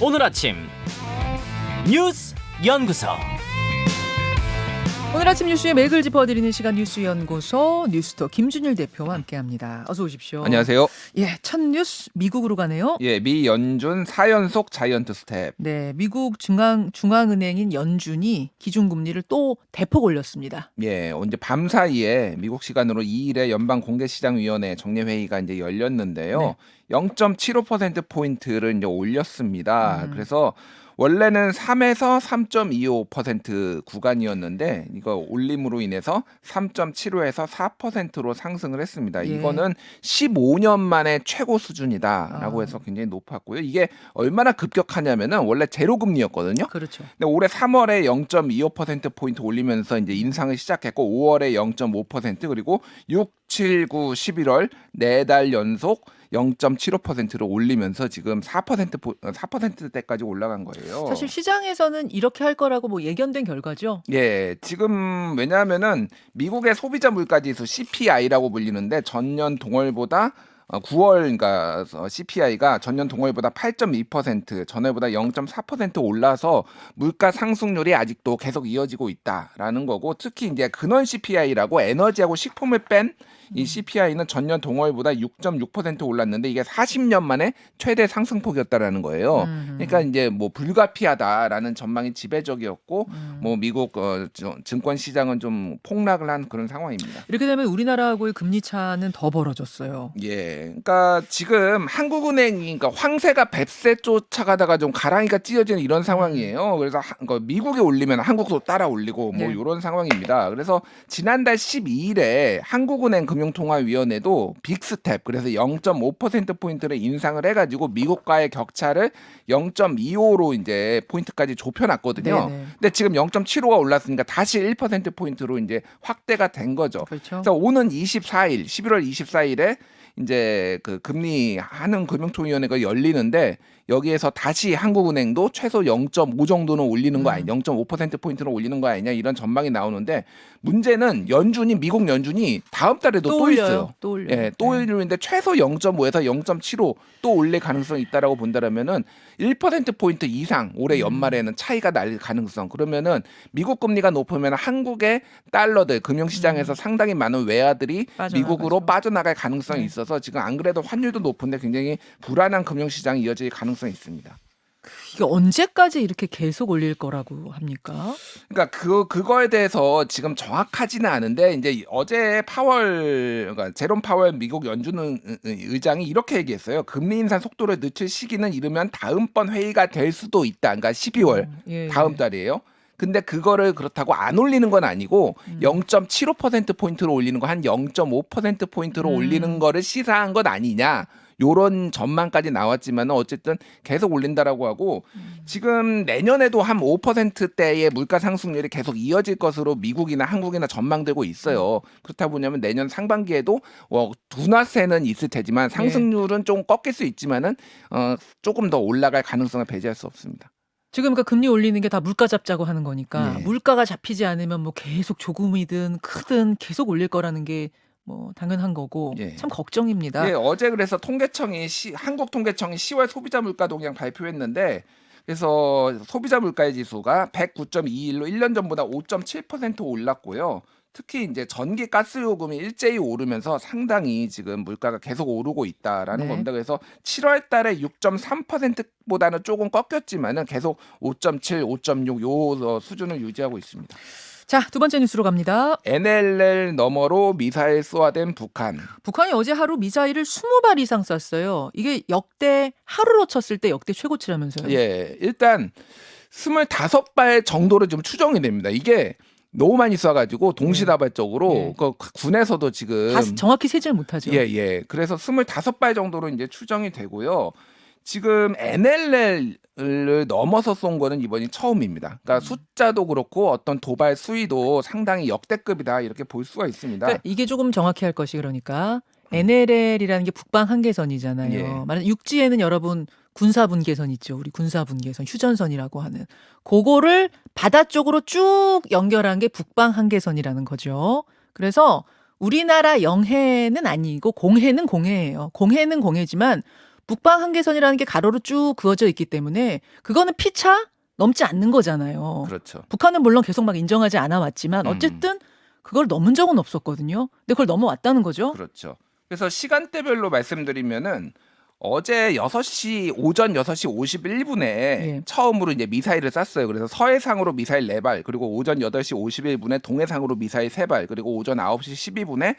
오늘 아침 뉴스 연구소. 오늘 아침 뉴스의 맥을 짚어드리는 시간 뉴스연구소 뉴스토 김준일 대표와 함께합니다. 어서 오십시오. 안녕하세요. 예, 첫 뉴스 미국으로 가네요. 예, 미 연준 4연속 자이언트 스텝. 네, 미국 중앙은행인 연준이 기준금리를 또 대폭 올렸습니다. 예, 이제 밤 사이에 미국 시간으로 2일에 연방공개시장위원회 정례회의가 이제 열렸는데요. 네. 0.75% 포인트를 이제 올렸습니다. 그래서 원래는 3에서 3.25% 구간이었는데 이거 올림으로 인해서 3.75에서 4%로 상승을 했습니다. 예. 이거는 15년 만에 최고 수준이다라고 해서 굉장히 높았고요. 이게 얼마나 급격하냐면은 원래 제로 금리였거든요. 그렇죠. 근데 올해 3월에 0.25% 포인트 올리면서 이제 인상을 시작했고 5월에 0.5% 그리고 6, 7, 9, 11월 4달 연속 0.75%로 올리면서 지금 4%대까지 올라간 거예요. 사실 시장에서는 이렇게 할 거라고 뭐 예견된 결과죠. 예, 지금 왜냐하면은 미국의 소비자 물가지수 CPI라고 불리는데 전년 동월보다 9월 그러니까 CPI가 전년 동월보다 8.2%, 전월보다 0.4% 올라서 물가 상승률이 아직도 계속 이어지고 있다라는 거고 특히 이제 근원 CPI라고 에너지하고 식품을 뺀 이 CPI는 전년 동월보다 6.6% 올랐는데 이게 40년 만에 최대 상승폭이었다라는 거예요. 그러니까 이제 뭐 불가피하다라는 전망이 지배적이었고 뭐 미국 증권 시장은 좀 폭락을 한 그런 상황입니다. 이렇게 되면 우리나라하고의 금리 차는 더 벌어졌어요. 예, 그러니까 지금 한국은행이 그러니까 황새가 뱁새 쫓아가다가 좀 가랑이가 찢어지는 이런 상황이에요. 그래서 그러니까 미국이 올리면 한국도 따라 올리고 뭐 네. 이런 상황입니다. 그래서 지난달 12일에 한국은행 금융통화위원회도 빅스텝 그래서 0.5% 포인트를 인상을 해가지고 미국과의 격차를 0.25로 이제 포인트까지 좁혀놨거든요. 네네. 근데 지금 0.75가 올랐으니까 다시 1% 포인트로 이제 확대가 된 거죠. 그렇죠. 그래서 오는 24일, 11월 24일에 이제 그 금리 하는 금융통위원회가 열리는데 여기에서 다시 한국은행도 최소 0.5 정도는 올리는 거 아니냐, 0.5% 포인트는 올리는 거 아니냐 이런 전망이 나오는데 문제는 미국 연준이 다음 달에도 또 올려요. 있어요. 또 올려요. 예, 또 네. 올리는데 최소 0.5에서 0.75 또 올릴 가능성이 있다라고 본다라면은 1% 포인트 이상 올해 연말에는 차이가 날 가능성. 그러면은 미국 금리가 높으면 한국의 달러들 금융시장에서 상당히 많은 외화들이 빠져나가죠. 미국으로 빠져나갈 가능성이 네. 있어서 지금 안 그래도 환율도 높은데 굉장히 불안한 금융시장이 이어질 가능성이 있습니다. 이게 언제까지 이렇게 계속 올릴 거라고 합니까? 그러니까 그거에 대해서 지금 정확하지는 않은데 이제 어제 그러니까 제롬 파월 미국 연준 의장이 이렇게 얘기했어요. 금리 인상 속도를 늦출 시기는 이르면 다음번 회의가 될 수도 있다. 그러니까 12월 예, 다음 예. 달이에요. 근데 그거를 그렇다고 안 올리는 건 아니고 0.75% 포인트로 올리는 거 한 0.5% 포인트로 올리는 거를 시사한 것 아니냐. 요런 전망까지 나왔지만 어쨌든 계속 올린다라고 하고 지금 내년에도 한 5%대의 물가 상승률이 계속 이어질 것으로 미국이나 한국이나 전망되고 있어요. 그렇다 보냐면 내년 상반기에도 둔화세는 있을 테지만 상승률은 좀 꺾일 수 있지만은 조금 더 올라갈 가능성을 배제할 수 없습니다. 지금 그러니까 금리 올리는 게 다 물가 잡자고 하는 거니까 예. 물가가 잡히지 않으면 뭐 계속 조금이든 크든 계속 올릴 거라는 게 뭐 당연한 거고 예. 참 걱정입니다. 예, 어제 그래서 한국통계청이 10월 소비자 물가 동향 발표했는데 그래서 소비자 물가의 지수가 109.21로 1년 전보다 5.7% 올랐고요. 특히 이제 전기 가스 요금이 일제히 오르면서 상당히 지금 물가가 계속 오르고 있다라는 네. 겁니다. 그래서 7월 달에 6.3%보다는 조금 꺾였지만은 계속 5.7, 5.6 요 수준을 유지하고 있습니다. 자, 두 번째 뉴스로 갑니다. NLL 너머로 미사일 쏘아댄 북한. 북한이 어제 하루 미사일을 20발 이상 쐈어요. 이게 역대 하루로 쳤을 때 역대 최고치라면서요. 예, 일단 25발 정도로 좀 추정이 됩니다. 이게 너무 많이 쏴가지고 동시다발적으로 예. 그 군에서도 지금 다 정확히 세지를 못하죠. 예. 그래서 25발 정도로 이제 추정이 되고요. 지금 NLL을 넘어서 쏜 거는 이번이 처음입니다. 그러니까 숫자도 그렇고 어떤 도발 수위도 상당히 역대급이다 이렇게 볼 수가 있습니다. 그러니까 이게 조금 정확히 할 것이 그러니까 NLL이라는 게 북방 한계선이잖아요. 예. 말하자면 육지에는 여러분 군사분계선 있죠. 우리 군사분계선, 휴전선이라고 하는. 그거를 바다 쪽으로 쭉 연결한 게 북방 한계선이라는 거죠. 그래서 우리나라 영해는 아니고 공해는 공해예요. 공해는 공해지만 북방 한계선이라는 게 가로로 쭉 그어져 있기 때문에 그거는 피차 넘지 않는 거잖아요. 그렇죠. 북한은 물론 계속 막 인정하지 않아 왔지만 어쨌든 그걸 넘은 적은 없었거든요. 근데 그걸 넘어왔다는 거죠. 그렇죠. 그래서 시간대별로 말씀드리면은 어제 6시 오전 6시 51분에 예. 처음으로 이제 미사일을 쐈어요. 그래서 서해상으로 미사일 4발, 그리고 오전 8시 51분에 동해상으로 미사일 3발, 그리고 오전 9시 12분에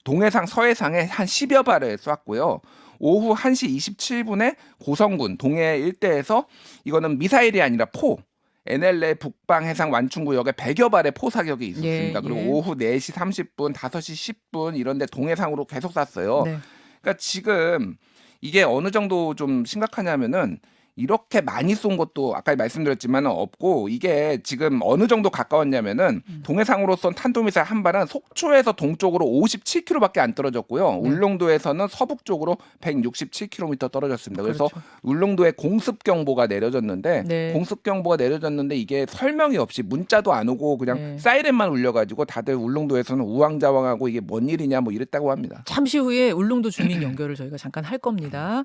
동해상 서해상에 한 10여 발을 쐈고요. 오후 1시 27분에 고성군 동해 일대에서 이거는 미사일이 아니라 포 NLL 북방 해상 완충구역에 100여 발의 포 사격이 있었습니다. 예, 그리고 예. 오후 4시 30분, 5시 10분 이런 데 동해상으로 계속 쐈어요. 네. 그러니까 지금 이게 어느 정도 좀 심각하냐면은 이렇게 많이 쏜 것도 아까 말씀드렸지만 없고, 이게 지금 어느 정도 가까웠냐면은 동해상으로 쏜 탄도미사일 한 발은 속초에서 동쪽으로 57km밖에 안 떨어졌고요. 네. 울릉도에서는 서북 쪽으로 167km 떨어졌습니다. 그래서 그렇죠. 울릉도에 공습 경보가 내려졌는데 네. 공습 경보가 내려졌는데 이게 설명이 없이 문자도 안 오고 그냥 네. 사이렌만 울려가지고 다들 울릉도에서는 우왕좌왕하고 이게 뭔 일이냐 뭐 이랬다고 합니다. 잠시 후에 울릉도 주민 연결을 저희가 잠깐 할 겁니다.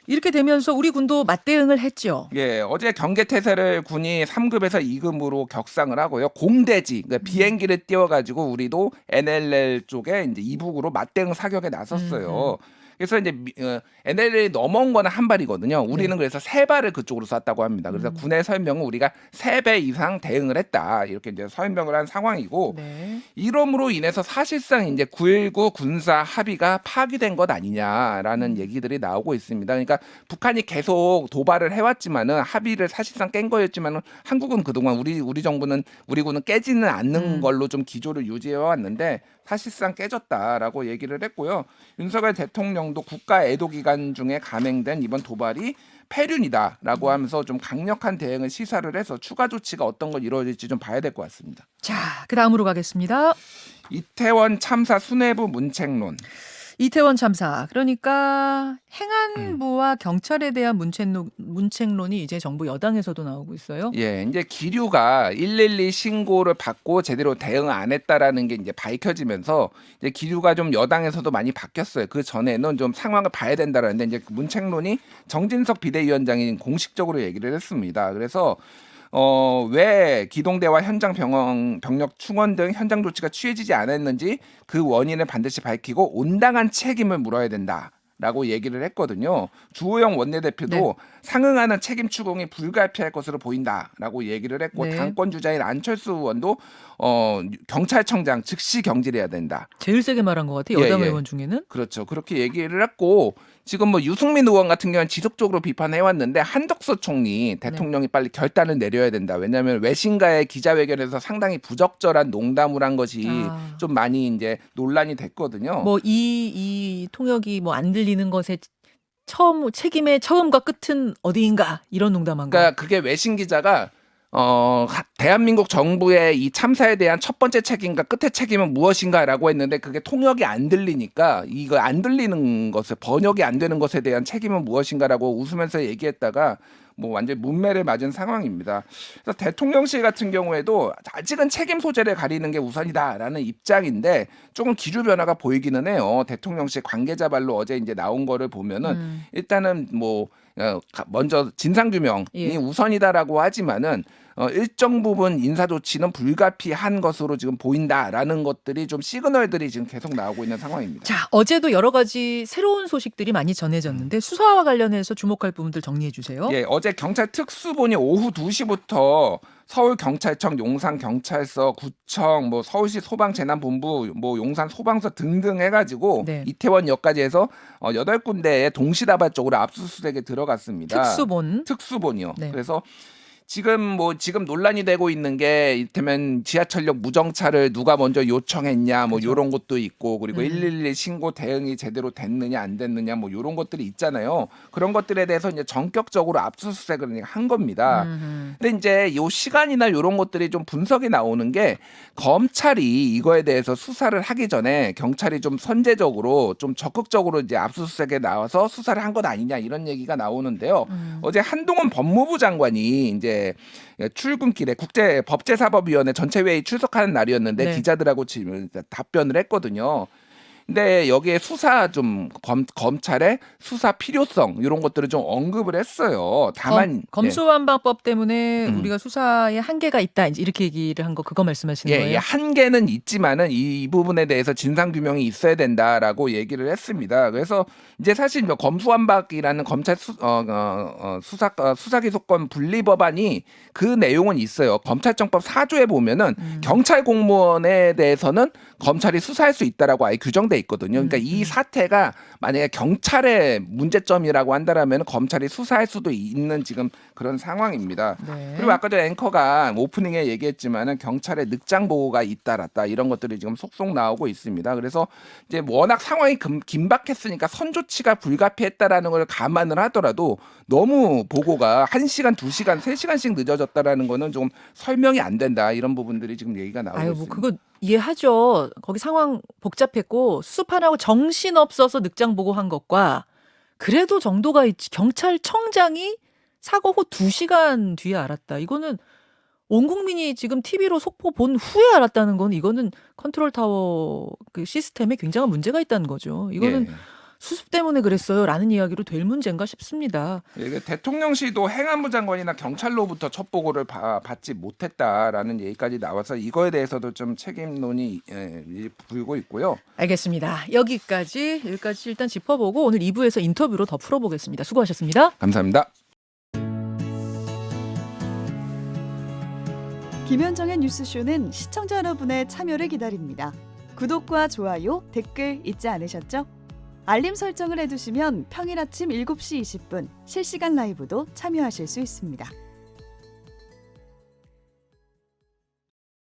이렇게 되면서 우리 군도 맞대응을 했죠. 예, 어제 경계태세를 군이 3급에서 2급으로 격상을 하고요. 공대지, 그러니까 비행기를 띄워가지고 우리도 NLL 쪽에 이제 이북으로 맞대응 사격에 나섰어요. 그래서 이제 NLL이 넘어온 거는 한 발이거든요. 우리는 네. 그래서 3발을 그쪽으로 쐈다고 합니다. 그래서 군의 설명은 우리가 3배 이상 대응을 했다. 이렇게 이제 설명을 한 상황이고, 네. 이럼으로 인해서 사실상 이제 9.19 군사 합의가 파기된 것 아니냐라는 얘기들이 나오고 있습니다. 그러니까 북한이 계속 도발을 해왔지만은 합의를 사실상 깬 거였지만은 한국은 그동안 우리 정부는 우리 군은 깨지는 않는 걸로 좀 기조를 유지해 왔는데 사실상 깨졌다라고 얘기를 했고요. 윤석열 대통령도 국가 애도 기간 중에 감행된 이번 도발이 폐륜이다라고 하면서 좀 강력한 대응을 시사를 해서 추가 조치가 어떤 걸 이루어질지 좀 봐야 될 것 같습니다. 자, 그 다음으로 가겠습니다. 이태원 참사 수뇌부 문책론. 이태원 참사. 그러니까 행안부와 경찰에 대한 문책론이 이제 정부 여당에서도 나오고 있어요. 예, 이제 기류가 112 신고를 받고 제대로 대응 안 했다라는 게 이제 밝혀지면서 이제 기류가 좀 여당에서도 많이 바뀌었어요. 그 전에는 좀 상황을 봐야 된다라는데 이제 그 문책론이 정진석 비대위원장이 공식적으로 얘기를 했습니다. 그래서 왜 기동대와 현장 병력 충원 등 현장 조치가 취해지지 않았는지 그 원인을 반드시 밝히고 온당한 책임을 물어야 된다라고 얘기를 했거든요. 주호영 원내대표도 네. 상응하는 책임 추궁이 불가피할 것으로 보인다라고 얘기를 했고, 네. 당권 주자인 안철수 의원도 경찰청장 즉시 경질해야 된다. 제일 세게 말한 것 같아요. 예, 여당 예. 의원 중에는. 그렇죠. 그렇게 얘기를 했고, 지금 뭐 유승민 의원 같은 경우는 지속적으로 비판해왔는데 한덕수 총리 대통령이 빨리 결단을 내려야 된다. 왜냐하면 외신과의 기자회견에서 상당히 부적절한 농담을 한 것이 아. 좀 많이 이제 논란이 됐거든요. 뭐 이 통역이 뭐 안 들리는 것에 책임의 처음과 끝은 어디인가 이런 농담한 거. 그러니까 그게 외신 기자가 대한민국 정부의 이 참사에 대한 첫 번째 책임과 끝의 책임은 무엇인가라고 했는데 그게 통역이 안 들리니까 이거 안 들리는 것에 번역이 안 되는 것에 대한 책임은 무엇인가라고 웃으면서 얘기했다가 뭐 완전 문매를 맞은 상황입니다. 그래서 대통령실 같은 경우에도 아직은 책임 소재를 가리는 게 우선이다라는 입장인데 조금 기류 변화가 보이기는 해요. 대통령실 관계자 발로 어제 이제 나온 거를 보면은 일단은 뭐 먼저 진상규명이 예. 우선이다라고 하지만은 일정 부분 인사 조치는 불가피한 것으로 지금 보인다라는 것들이 좀 시그널들이 지금 계속 나오고 있는 상황입니다. 자, 어제도 여러 가지 새로운 소식들이 많이 전해졌는데 수사와 관련해서 주목할 부분들 정리해 주세요. 예, 어제 경찰 특수본이 오후 2시부터 서울경찰청, 용산경찰서, 구청, 뭐 서울시 소방재난본부, 뭐 용산 소방서 등등 해가지고 네. 이태원역까지 해서 8군데의 동시다발 쪽으로 압수수색에 들어갔습니다. 특수본이요. 네. 그래서 지금 논란이 되고 있는 게 이를테면 지하철역 무정차를 누가 먼저 요청했냐 뭐 그렇죠. 요런 것도 있고, 그리고 112 신고 대응이 제대로 됐느냐 안 됐느냐 뭐 요런 것들이 있잖아요. 그런 것들에 대해서 이제 전격적으로 압수수색을 한 겁니다. 근데 이제 요 시간이나 요런 것들이 좀 분석이 나오는 게 검찰이 이거에 대해서 수사를 하기 전에 경찰이 좀 선제적으로 좀 적극적으로 이제 압수수색에 나와서 수사를 한 것 아니냐 이런 얘기가 나오는데요. 어제 한동훈 법무부 장관이 이제 출근길에 국제법제사법위원회 전체회의 출석하는 날이었는데 네. 기자들하고 지금 답변을 했거든요. 근데 여기에 수사 좀 검찰의 수사 필요성 이런 것들을 좀 언급을 했어요. 다만 검수완박법 때문에 음. 우리가 수사에 한계가 있다 이제 이렇게 얘기를 한 거 그거 말씀하시는 거예요? 예, 한계는 있지만은 이 부분에 대해서 진상 규명이 있어야 된다라고 얘기를 했습니다. 그래서 이제 사실 뭐 검수완박이라는 검찰 수사기소권 분리 법안이 그 내용은 있어요. 검찰청법 4조에 보면은 경찰 공무원에 대해서는 검찰이 수사할 수 있다라고 아예 규정돼 있거든요. 그러니까 이 사태가 만약에 경찰의 문제점이라고 한다라면 검찰이 수사할 수도 있는 지금 그런 상황입니다. 네. 그리고 아까 전에 앵커가 오프닝에 얘기했지만은 경찰의 늑장 보고가 잇따랐다 이런 것들이 지금 속속 나오고 있습니다. 그래서 이제 워낙 상황이 긴박했으니까 선조치가 불가피했다라는 걸 감안을 하더라도 너무 보고가 1시간, 2시간, 3시간씩 늦어졌다라는 거는 좀 설명이 안 된다 이런 부분들이 지금 얘기가 나오고 아유, 뭐 있습니다. 그거 이해하죠. 거기 상황 복잡했고 수습하라고 정신 없어서 늑장 보고한 것과 그래도 정도가 있지. 경찰청장이 사고 후 2시간 뒤에 알았다. 이거는 온 국민이 지금 TV로 속보 본 후에 알았다는 건 이거는 컨트롤 타워 그 시스템에 굉장한 문제가 있다는 거죠. 이거는 예. 수습 때문에 그랬어요라는 이야기로 될 문제인가 싶습니다. 이게 대통령실도 행안부 장관이나 경찰로부터 첫 보고를 받지 못했다라는 얘기까지 나와서 이거에 대해서도 좀 책임론이 불고 있고요. 알겠습니다. 여기까지 일단 짚어보고 오늘 2부에서 인터뷰로 더 풀어보겠습니다. 수고하셨습니다. 감사합니다. 김현정의 뉴스쇼는 시청자 여러분의 참여를 기다립니다. 구독과 좋아요, 댓글 잊지 않으셨죠? 알림 설정을 해두시면 평일 아침 7시 20분 실시간 라이브도 참여하실 수 있습니다.